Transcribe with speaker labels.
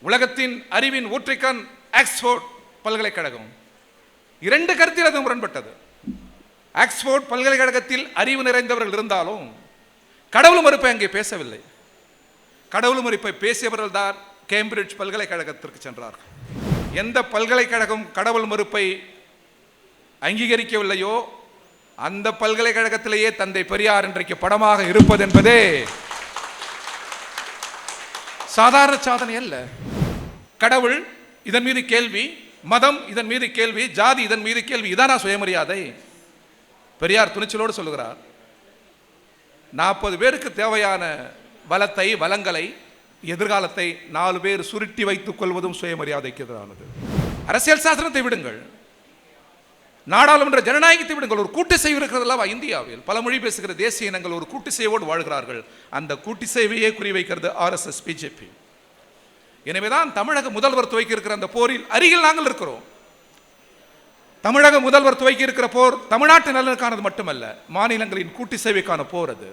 Speaker 1: உலகத்தின் அறிவின் ஊற்றைக்கண் ஆக்ஸ்போர்ட் பல்கலைக்கழகம். 2 கருத்தில் அது முரண்பட்டது. ஆக்ஸ்போர்ட் பல்கலைக்கழகத்தில் அறிவு நிறைந்தவர்கள் இருந்தாலும் கடவுள் மறுப்பை அங்கே பேசவில்லை. கடவுள் மறுப்பை பேசியவர்கள் தான் கேம்பிரிட்ஜ் பல்கலைக்கழகத்திற்கு சென்றார்கள். எந்த பல்கலைக்கழகம் கடவுள் மறுப்பை அங்கீகரிக்கவில்லையோ அந்த பல்கலைக்கழகத்திலேயே தந்தை பெரியார் இன்றைக்கு படமாக இருப்பது என்பதே சாதாரண சாதனை அல்ல. கடவுள் இதன் மீது கேள்வி, மதம் இதன் மீது கேள்வி, ஜாதி இதன் மீது கேள்வி. இதானா சுயமரியாதை? பெரியார் துணிச்சலோடு சொல்லுகிறார், 40 பேருக்கு தேவையான வளத்தை, வளங்களை, எதிர்காலத்தை 4 பேர் சுருட்டி வைத்துக் கொள்வதும் சுயமரியாதைக்கு எதிரானது. அரசியல் சாசனத்தை விடுங்கள், நாடாளுமன்ற ஜனநாயகத்தை விடுங்கள், ஒரு கூட்டு செய்வு இருக்கிறது அல்லவா இந்தியாவில். பல மொழி பேசுகிற தேசிய இனங்கள் ஒரு கூட்டு செய்வோடு வாழ்கிறார்கள். அந்த கூட்டு சேவையே குறிவைக்கிறது RSS பிஜேபி. எனவேதான் தமிழக முதல்வர் துவக்கி இருக்கிற அந்த போரில் அருகில் நாங்கள் இருக்கிறோம். தமிழக முதல்வர் துவக்கி இருக்கிற போர் தமிழ்நாட்டு நலனுக்கானது மட்டுமல்ல, மாநிலங்களின் கூட்டு சேவைக்கான போர் அது.